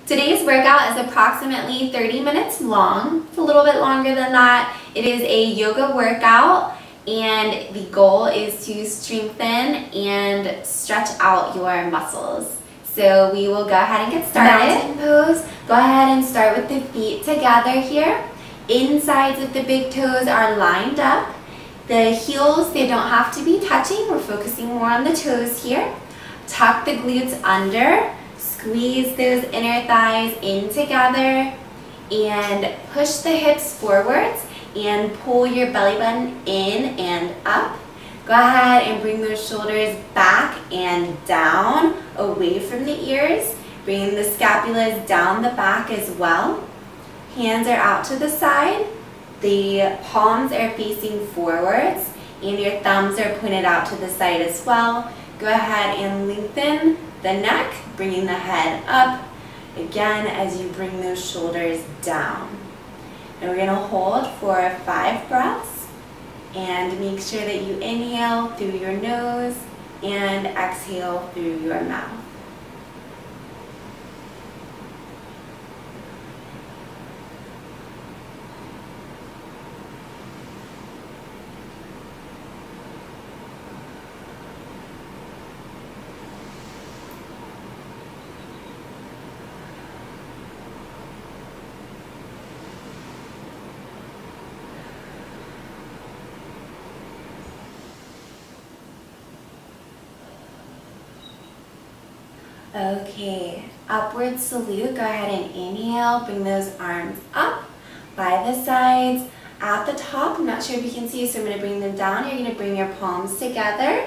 Today's workout is approximately 30 minutes long. It's a little bit longer than that. It is a yoga workout and the goal is to strengthen and stretch out your muscles. So we will go ahead and get started. Mountain pose. Go ahead and start with the feet together here. Insides of the big toes are lined up. The heels, they don't have to be touching. We're focusing more on the toes here. Tuck the glutes under. Squeeze those inner thighs in together and push the hips forwards and pull your belly button in and up. Go ahead and bring those shoulders back and down, away from the ears. Bring the scapulas down the back as well. Hands are out to the side. The palms are facing forwards and your thumbs are pointed out to the side as well. Go ahead and lengthen the neck, bringing the head up again as you bring those shoulders down. And we're going to hold for 5 breaths and make sure that you inhale through your nose and exhale through your mouth. Okay, upward salute. Go ahead and inhale. Bring those arms up by the sides. At the top, I'm not sure if you can see, so I'm going to bring them down. You're going to bring your palms together.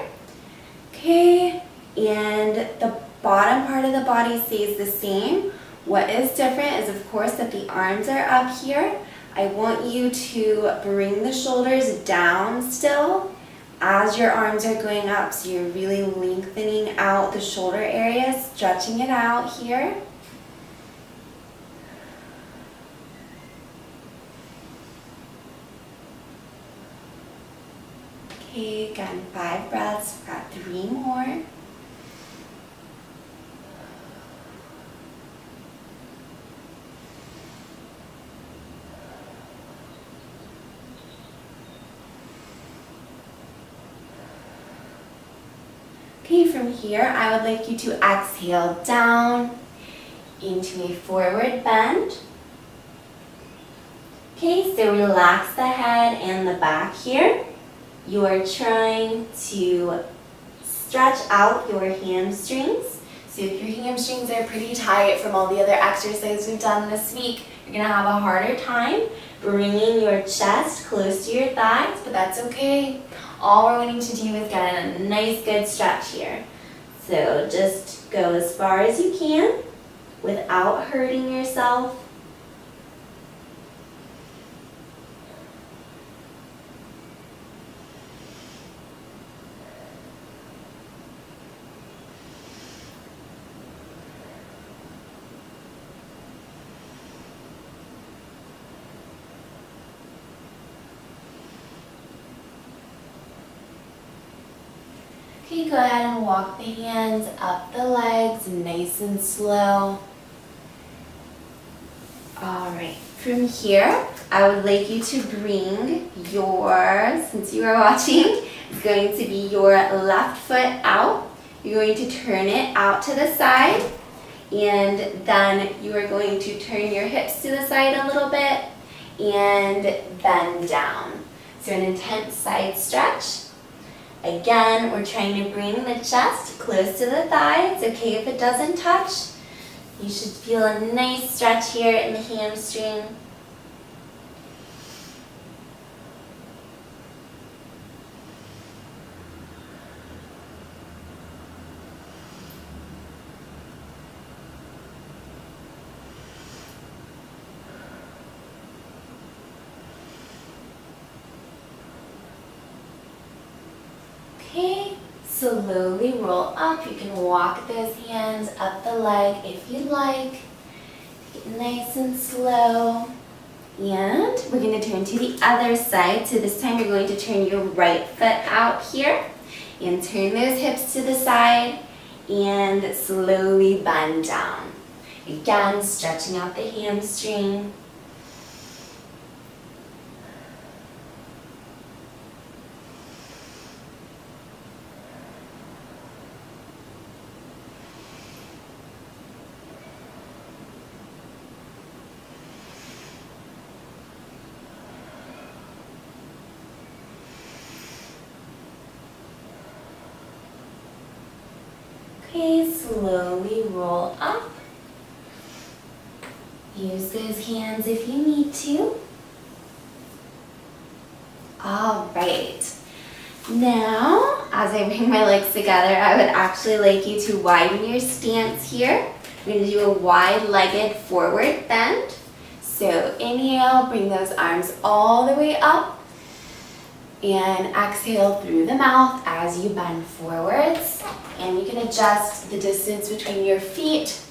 Okay, and the bottom part of the body stays the same. What is different is, of course, that the arms are up here. I want you to bring the shoulders down still as your arms are going up, so you're really lengthening out the shoulder area, stretching it out here. Okay, again, 5 breaths. We've got 3 more. Okay, from here, I would like you to exhale down into a forward bend. Okay, so relax the head and the back here. You are trying to stretch out your hamstrings. So if your hamstrings are pretty tight from all the other exercises we've done this week, you're going to have a harder time bringing your chest close to your thighs, but that's okay. All we're wanting to do is get a nice good stretch here. So just go as far as you can without hurting yourself. Okay, go ahead and walk the hands up the legs, nice and slow. Alright, from here, I would like you to bring your, since you are watching, it's going to be your left foot out. You're going to turn it out to the side, and then you are going to turn your hips to the side a little bit and bend down. So an intense side stretch. Again, we're trying to bring the chest close to the thigh. It's okay if it doesn't touch. You should feel a nice stretch here in the hamstring. Okay, slowly roll up. You can walk those hands up the leg if you like. Take it nice and slow. And we're going to turn to the other side. So this time you're going to turn your right foot out here and turn those hips to the side and slowly bend down. Again, stretching out the hamstring. Okay, slowly roll up. Use those hands if you need to. All right. Now, as I bring my legs together, I would actually like you to widen your stance here. We're going to do a wide-legged forward bend. So inhale, bring those arms all the way up. And exhale through the mouth as you bend forwards. And you can adjust the distance between your feet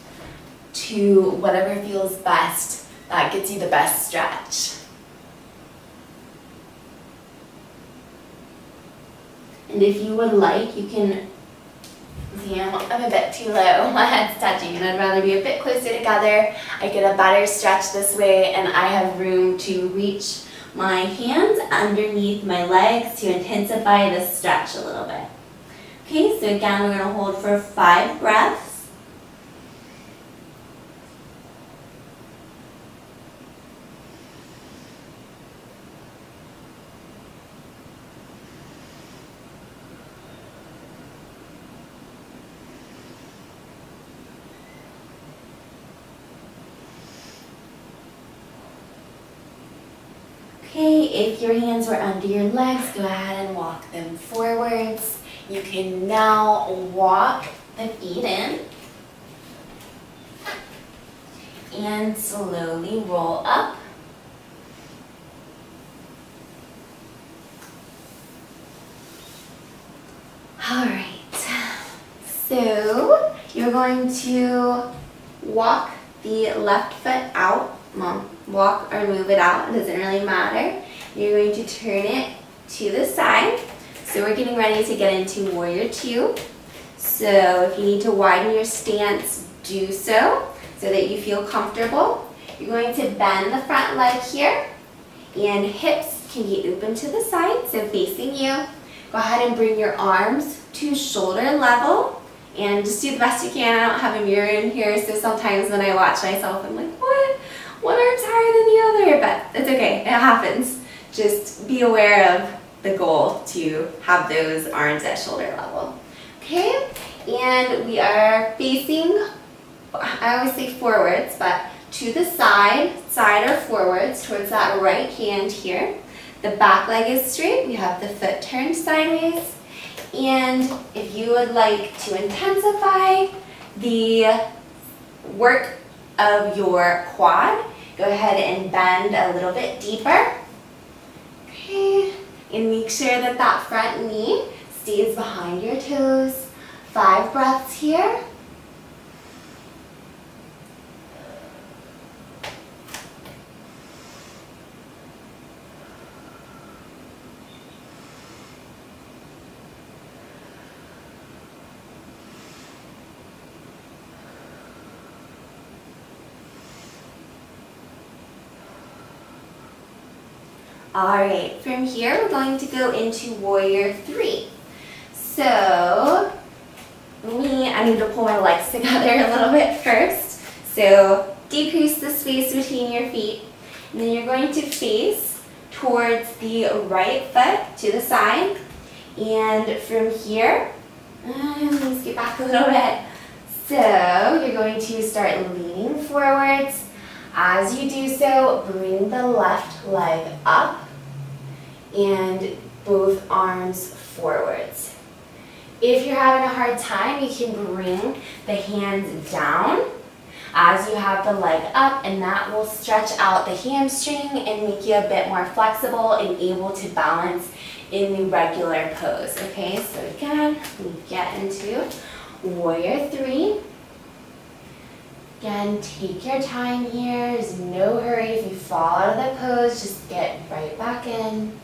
to whatever feels best. That gets you the best stretch. And if you would like, you can, see, I'm a bit too low, my head's touching, and I'd rather be a bit closer together. I get a better stretch this way, and I have room to reach my hands underneath my legs to intensify the stretch a little bit. Okay, so again, we're going to hold for 5 breaths. Okay, if your hands were under your legs, go ahead and walk them forwards. You can now walk the feet in and slowly roll up. All right, so you're going to walk the left foot out. Well, walk or move it out, it doesn't really matter. You're going to turn it to the side. So we're getting ready to get into Warrior Two. So if you need to widen your stance, do so that you feel comfortable. You're going to bend the front leg here, and hips can be open to the side, so facing you. Go ahead and bring your arms to shoulder level, and just do the best you can. I don't have a mirror in here, so sometimes when I watch myself, I'm like, what? One arm's higher than the other, but it's okay, it happens. Just be aware of the goal to have those arms at shoulder level. Okay, and we are facing, I always say forwards, but to the side or forwards towards that right hand here. The back leg is straight, we have the foot turned sideways, and if you would like to intensify the work of your quad, go ahead and bend a little bit deeper. Okay. And make sure that that front knee stays behind your toes. 5 breaths here. Alright, from here we're going to go into Warrior 3. So, I need to pull my legs together a little bit first. So, decrease the space between your feet. And then you're going to face towards the right foot to the side. And from here, let's get back a little bit. So, you're going to start leaning forwards. As you do so, bring the left leg up and both arms forwards. If you're having a hard time, you can bring the hands down as you have the leg up, and that will stretch out the hamstring and make you a bit more flexible and able to balance in the regular pose. Okay, so again, we get into Warrior 3. Again, take your time here. There's no hurry. If you fall out of the pose, just get right back in.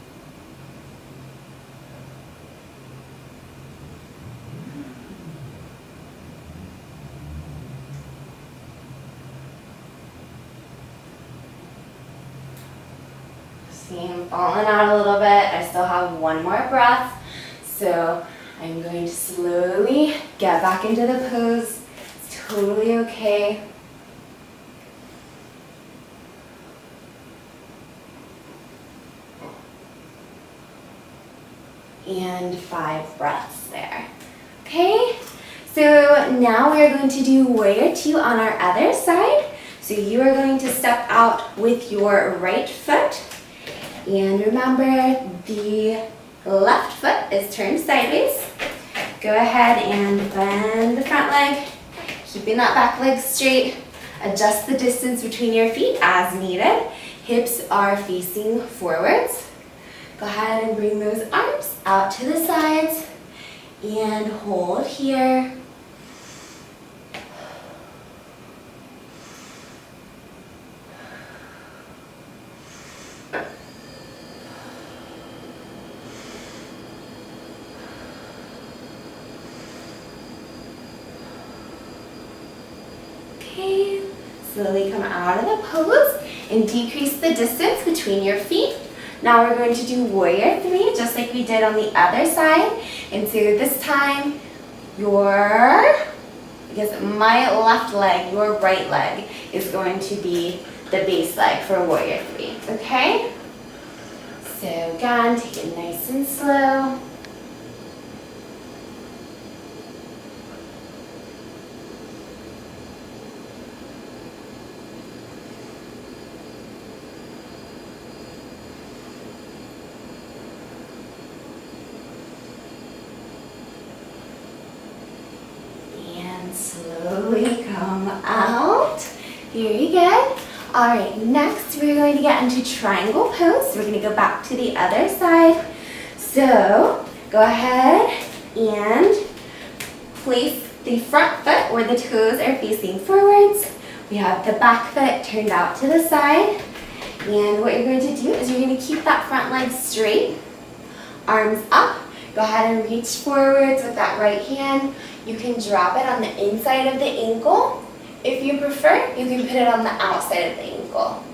See, I'm falling out a little bit. I still have one more breath. So I'm going to slowly get back into the pose. It's totally okay. And 5 breaths there. Okay, so now we are going to do warrior 2 on our other side. So you are going to step out with your right foot. And remember, the left foot is turned sideways. Go ahead and bend the front leg, keeping that back leg straight. Adjust the distance between your feet as needed. Hips are facing forwards. Go ahead and bring those arms out to the sides and hold here. Okay, slowly come out of the pose and decrease the distance between your feet. Now we're going to do warrior 3, just like we did on the other side. And so this time, my left leg, your right leg, is going to be the base leg for warrior 3, okay? So again, take it nice and slow. Slowly come out. Very good. All right, next we're going to get into triangle pose. We're going to go back to the other side. So go ahead and place the front foot where the toes are facing forwards. We have the back foot turned out to the side. And what you're going to do is you're going to keep that front leg straight, arms up. Go ahead and reach forwards with that right hand. You can drop it on the inside of the ankle. If you prefer, you can put it on the outside of the ankle.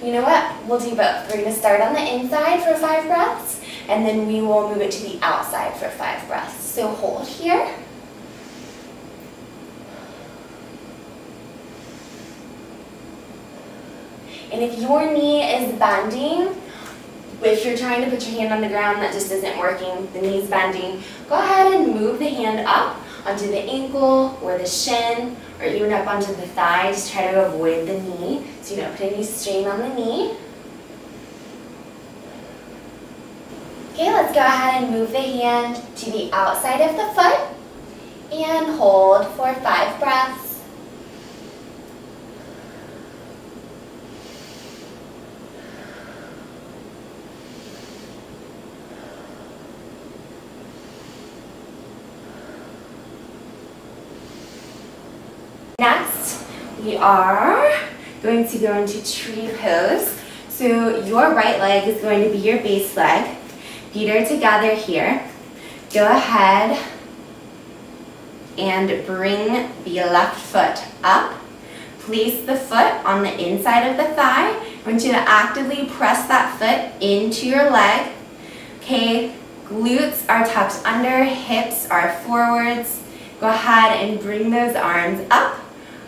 You know what? We'll do both. We're going to start on the inside for 5 breaths, and then we will move it to the outside for 5 breaths. So hold here. And if your knee is bending, if you're trying to put your hand on the ground, that just isn't working, the knee's bending, go ahead and move the hand up onto the ankle or the shin, or even up onto the thigh. Just try to avoid the knee so you don't put any strain on the knee. Okay, let's go ahead and move the hand to the outside of the foot and hold for 5 breaths. Next, we are going to go into tree pose. So your right leg is going to be your base leg. Feet are together here. Go ahead and bring the left foot up. Place the foot on the inside of the thigh. I want you to actively press that foot into your leg. Okay, glutes are tucked under, hips are forwards. Go ahead and bring those arms up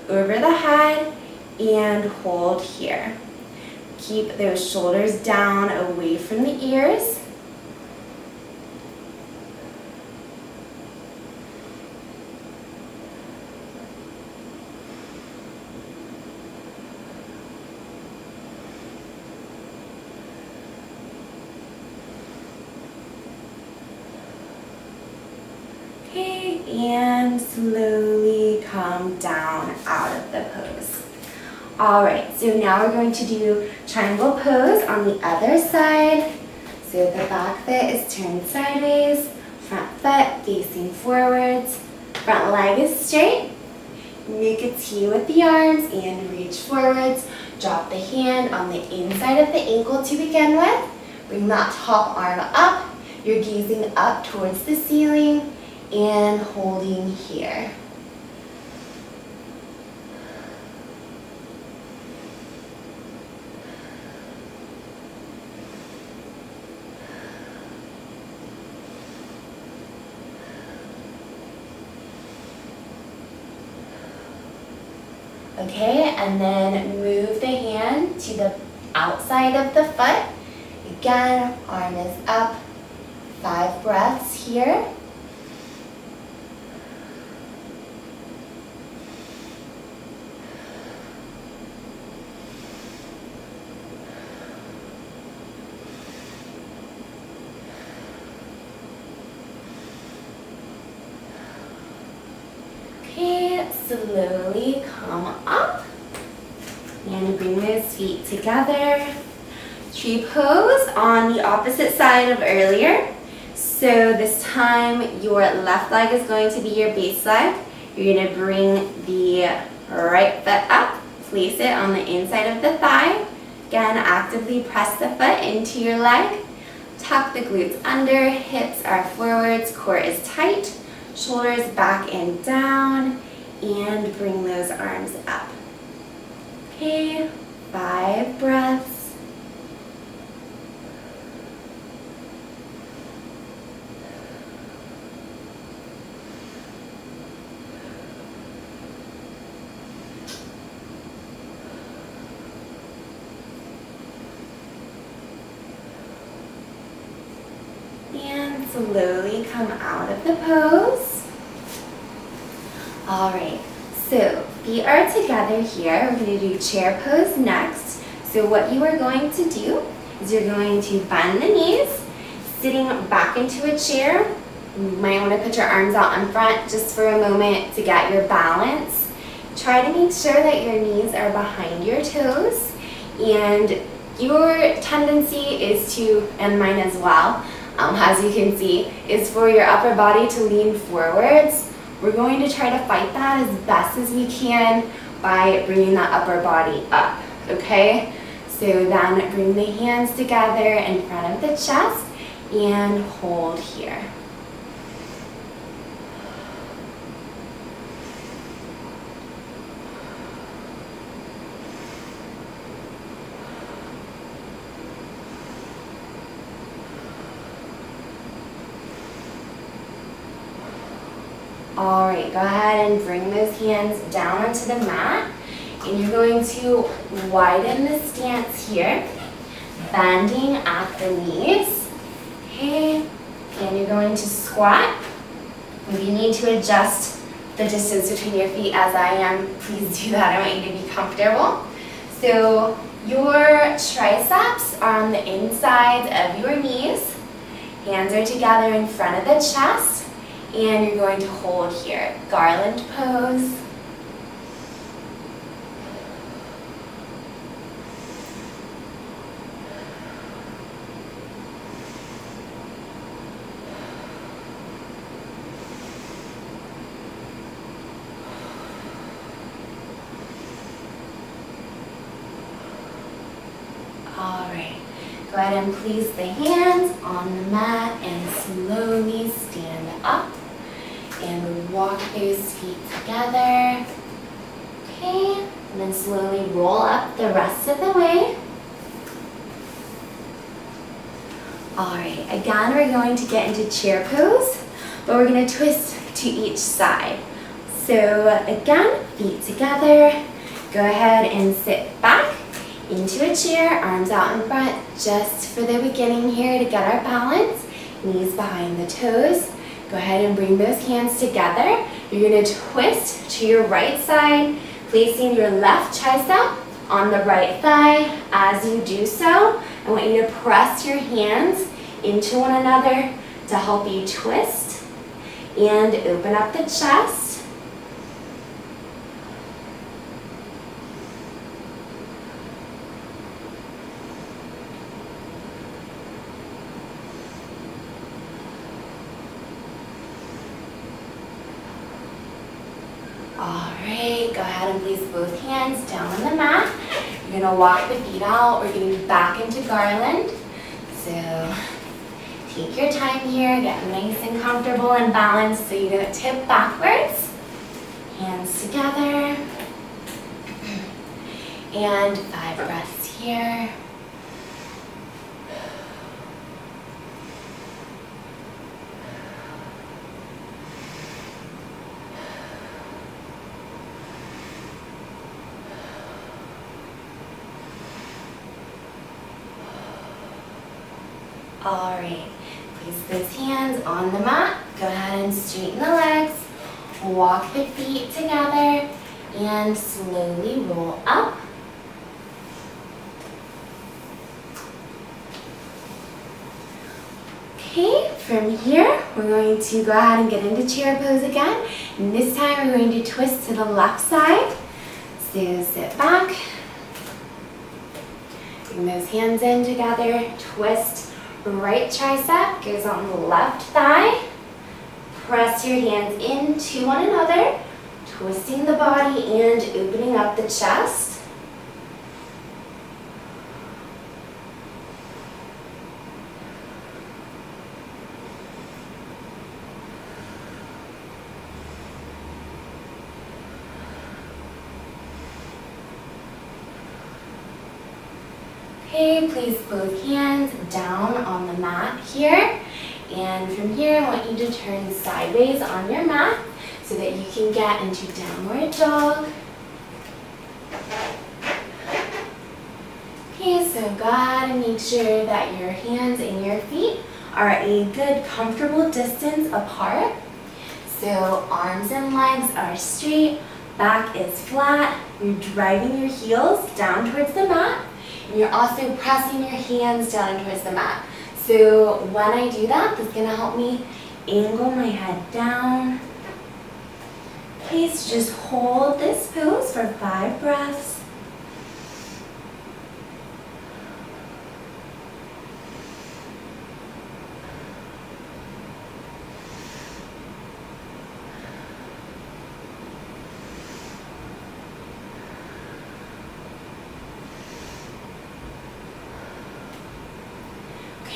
over the head and hold here. Keep those shoulders down away from the ears. Okay, and slowly come down out of the pose. All right, so now we're going to do triangle pose on the other side. So the back foot is turned sideways, front foot facing forwards, front leg is straight. Make a T with the arms and reach forwards. Drop the hand on the inside of the ankle to begin with. Bring that top arm up. You're gazing up towards the ceiling and holding here. Okay, and then move the hand to the outside of the foot. Again, arm is up. 5 breaths here. Okay, slowly come up and bring those feet together. Tree pose on the opposite side of earlier. So this time your left leg is going to be your base leg. You're going to bring the right foot up, place it on the inside of the thigh. Again, actively press the foot into your leg. Tuck the glutes under, hips are forwards, core is tight, shoulders back and down, and bring those arms up. Okay, 5 breaths. And slowly come out of the pose. All right, so feet are together here. We're going to do chair pose next. So what you are going to do is you're going to bend the knees, sitting back into a chair. You might want to put your arms out in front just for a moment to get your balance. Try to make sure that your knees are behind your toes, and your tendency is to, and mine as well, as you can see, is for your upper body to lean forwards. We're going to try to fight that as best as we can by bringing that upper body up, okay? So then bring the hands together in front of the chest and hold here. All right, go ahead and bring those hands down onto the mat. And you're going to widen the stance here, bending at the knees. Okay, and you're going to squat. If you need to adjust the distance between your feet as I am, please do that. I want you to be comfortable. So your triceps are on the inside of your knees. Hands are together in front of the chest. And you're going to hold here, garland pose. All right, go ahead and place the hands on the mat and slowly stand up. And walk those feet together. Okay, and then slowly roll up the rest of the way. All right, again, we're going to get into chair pose, but we're going to twist to each side. So again, feet together. Go ahead and sit back into a chair, arms out in front, just for the beginning here to get our balance. Knees behind the toes. Go ahead and bring those hands together. You're going to twist to your right side, placing your left tricep on the right thigh. As you do so, I want you to press your hands into one another to help you twist and open up the chest. All right, go ahead and place both hands down on the mat. You're gonna walk the feet out. We're gonna be back into garland. So take your time here, get nice and comfortable and balanced so you don't tip backwards. Hands together. And 5 breaths here. All right, place those hands on the mat. Go ahead and straighten the legs. Walk the feet together and slowly roll up. Okay, from here, we're going to go ahead and get into chair pose again. And this time we're going to twist to the left side. So sit back. Bring those hands in together. Twist, right tricep goes on the left thigh. Press your hands into one another, twisting the body and opening up the chest. Okay, place both hands down on the mat here. And from here, I want you to turn sideways on your mat so that you can get into downward dog. Okay, so go ahead and make sure that your hands and your feet are a good, comfortable distance apart. So arms and legs are straight, back is flat. You're driving your heels down towards the mat. And you're also pressing your hands down towards the mat. So when I do that, that's going to help me angle my head down. Please just hold this pose for 5 breaths.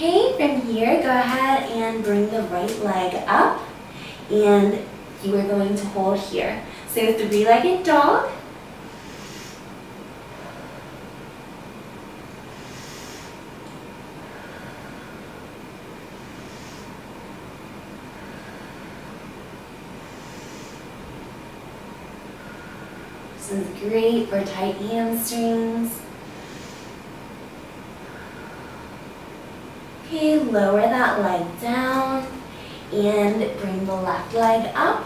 Okay, from here, go ahead and bring the right leg up, and you are going to hold here. So 3-legged dog. This is great for tight hamstrings. Okay, lower that leg down and bring the left leg up.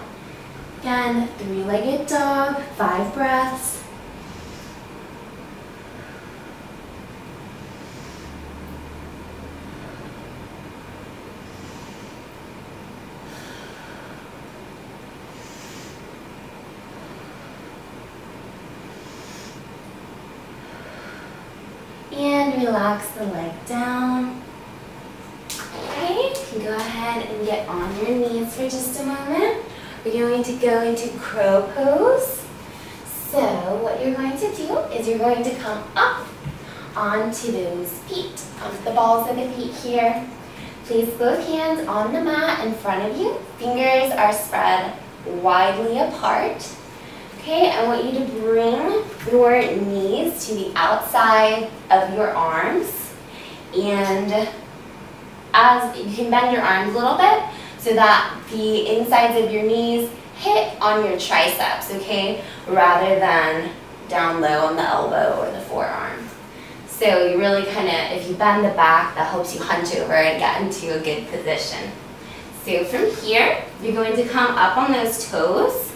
Again, 3-legged dog, 5 breaths. And relax the leg down. Okay, you can go ahead and get on your knees for just a moment. We're going to go into crow pose. So what you're going to do is you're going to come up onto those feet, onto the balls of the feet here. Place both hands on the mat in front of you. Fingers are spread widely apart. Okay, I want you to bring your knees to the outside of your arms, and as you can bend your arms a little bit so that the insides of your knees hit on your triceps, okay, rather than down low on the elbow or the forearm. So you really kind of, if you bend the back, that helps you hunch over and get into a good position. So from here, you're going to come up on those toes.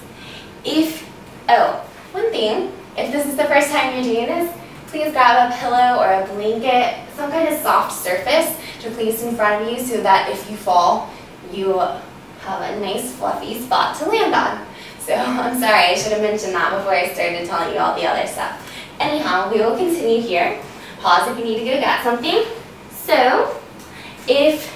One thing, if this is the first time you're doing this, please grab a pillow or a blanket, some kind of soft surface to place in front of you so that if you fall, you have a nice fluffy spot to land on. So I'm sorry, I should have mentioned that before I started telling you all the other stuff. Anyhow, we will continue here. Pause if you need to go get something. So if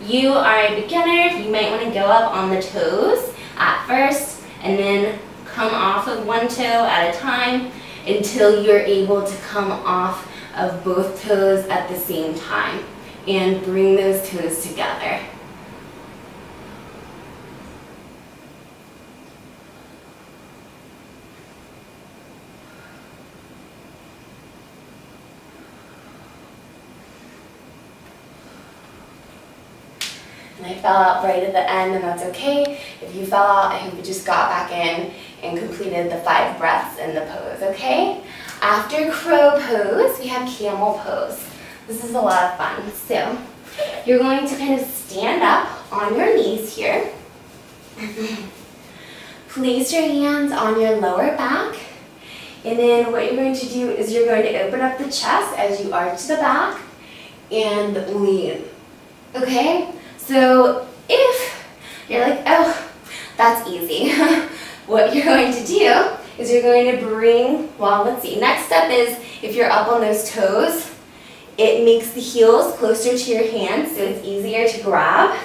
you are a beginner, you might want to go up on the toes at first and then come off of one toe at a time until you're able to come off of both toes at the same time and bring those toes together. And I fell out right at the end, and that's okay. If you fell out, I hope you just got back in and completed the 5 breaths in the pose, okay? After crow pose, we have camel pose. This is a lot of fun. So you're going to kind of stand up on your knees here. Place your hands on your lower back. And then what you're going to do is you're going to open up the chest as you arch the back and lean. Okay? So if you're like, oh, that's easy. What you're going to do is you're going to bring, well, let's see. Next step is if you're up on those toes, it makes the heels closer to your hands so it's easier to grab.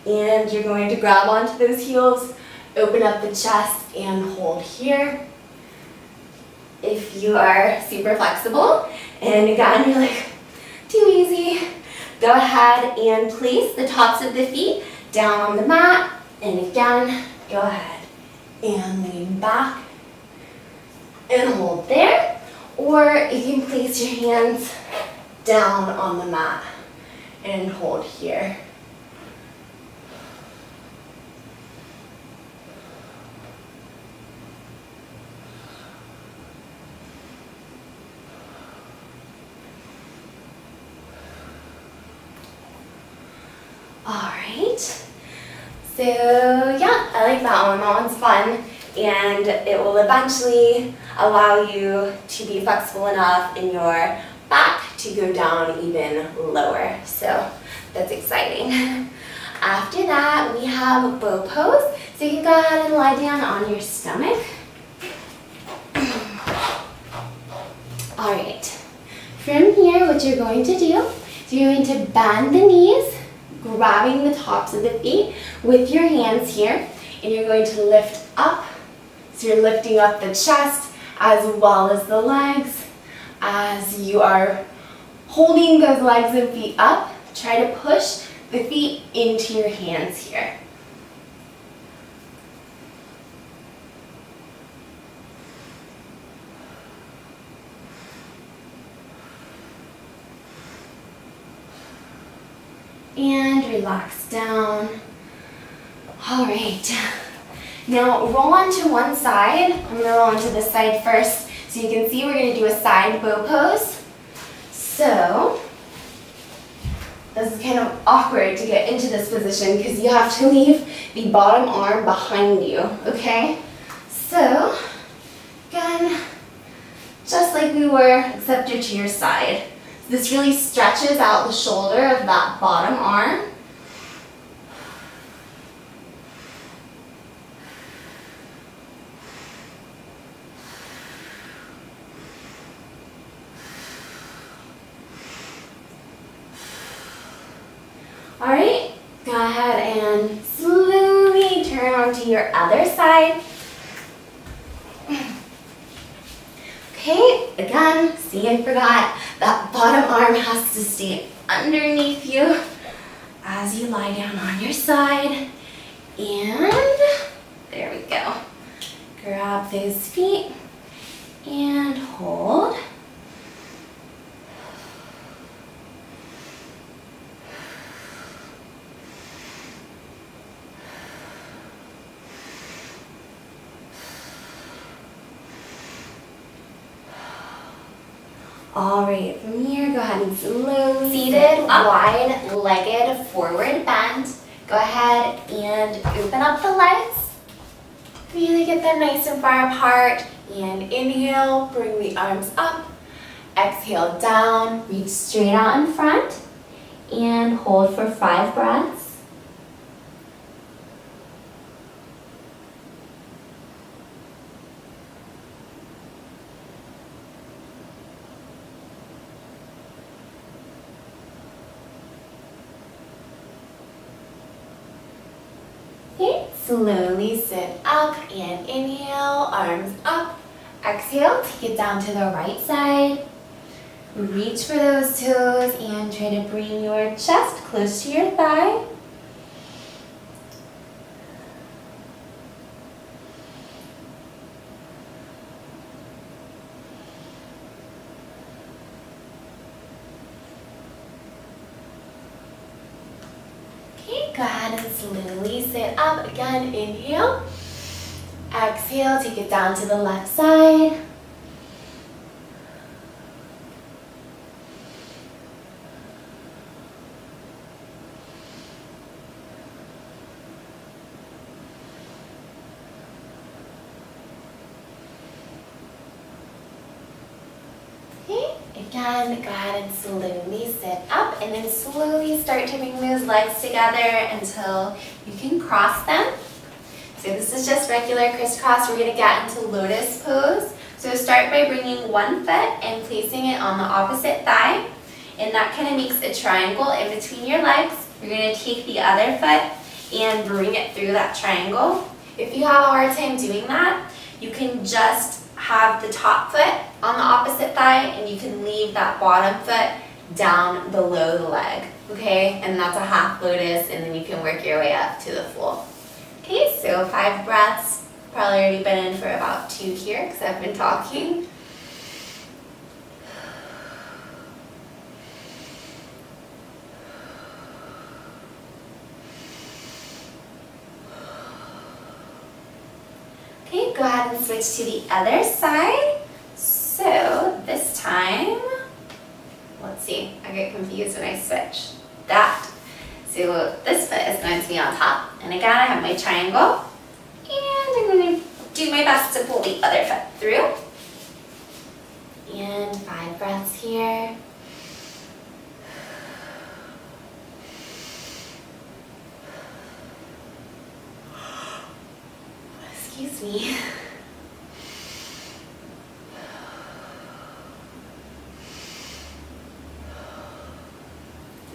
And you're going to grab onto those heels, open up the chest, and hold here. If you are super flexible, and again, you're like, too easy, go ahead and place the tops of the feet down on the mat, and again, go ahead and lean back and hold there, or you can place your hands down on the mat and hold here. Alright, so yeah, I like that one. That one's fun, and it will eventually allow you to be flexible enough in your back to go down even lower. So that's exciting. After that, we have bow pose. So you can go ahead and lie down on your stomach. Alright, from here, what you're going to do is you're going to bend the knees, grabbing the tops of the feet with your hands here, and you're going to lift up. So you're lifting up the chest as well as the legs. As you are holding those legs and feet up, try to push the feet into your hands here. And relax down. All right. Now roll onto one side. I'm going to roll onto this side first. So you can see we're going to do a side bow pose. So this is kind of awkward to get into this position because you have to leave the bottom arm behind you, okay? So again, just like we were, except you're to your side. This really stretches out the shoulder of that bottom arm. All right, go ahead and slowly turn onto your other side. Okay, again, see, I forgot, that bottom arm has to stay underneath you as you lie down on your side. And there we go. Grab those feet and hold. All right, from here, go ahead and slowly seated, wide-legged forward bend. Go ahead and open up the legs. Really get them nice and far apart. And inhale, bring the arms up. Exhale, down, reach straight out in front. And hold for 5 breaths. Slowly sit up and inhale, arms up. Exhale, take it down to the right side. Reach for those toes and try to bring your chest close to your thigh. Go ahead and slowly sit up. Again, inhale. Exhale, take it down to the left side. Again, go ahead and slowly sit up and then slowly start to bring those legs together until you can cross them. So this is just regular crisscross. We're going to get into lotus pose. So start by bringing one foot and placing it on the opposite thigh. And that kind of makes a triangle in between your legs. You're going to take the other foot and bring it through that triangle. If you have a hard time doing that, you can just have the top foot on the opposite thigh and you can leave that bottom foot down below the leg, okay? And that's a half lotus, and then you can work your way up to the full. Okay, so 5 breaths. Probably already been in for about 2 here because I've been talking. Okay, go ahead and switch to the other side. So this time, let's see, I get confused when I switch. That. So this foot is going to be on top. And again, I have my triangle. And I'm going to do my best to pull the other foot through. And 5 breaths here. Excuse me.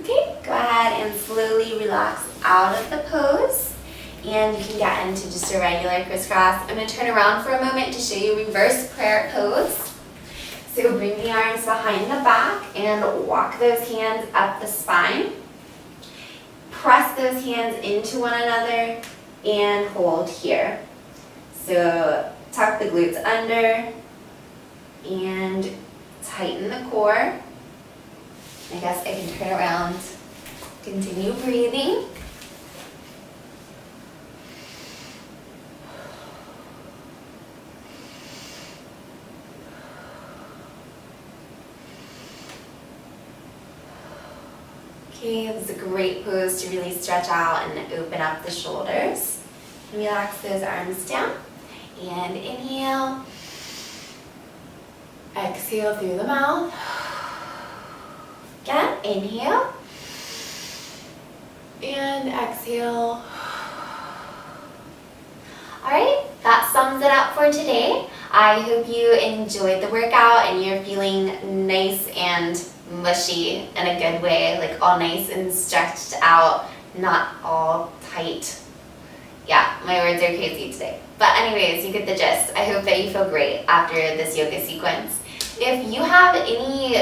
Okay, go ahead and slowly relax out of the pose. And you can get into just a regular crisscross. I'm going to turn around for a moment to show you reverse prayer pose. So bring the arms behind the back and walk those hands up the spine. Press those hands into one another and hold here. So tuck the glutes under and tighten the core. I guess I can turn around. Continue breathing. Okay, this is a great pose to really stretch out and open up the shoulders. Relax those arms down. And inhale. Exhale through the mouth. Again, inhale. And exhale. Alright, that sums it up for today. I hope you enjoyed the workout and you're feeling nice and mushy in a good way, like all nice and stretched out, not all tight. Yeah, my words are crazy today. But anyways, you get the gist. I hope that you feel great after this yoga sequence. If you have any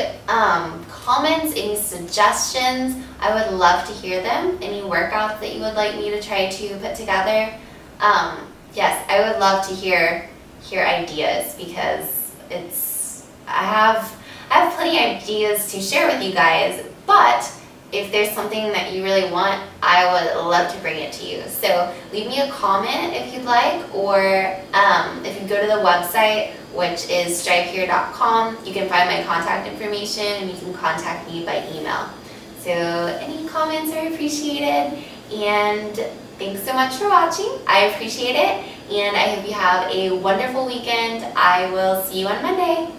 comments, any suggestions, I would love to hear them. Any workouts that you would like me to try to put together. Yes, I would love to hear ideas because I have plenty of ideas to share with you guys, but if there's something that you really want, I would love to bring it to you. So leave me a comment if you'd like, or if you go to the website, which is strivehere.com, you can find my contact information and you can contact me by email. So any comments are appreciated, and thanks so much for watching. I appreciate it, and I hope you have a wonderful weekend. I will see you on Monday.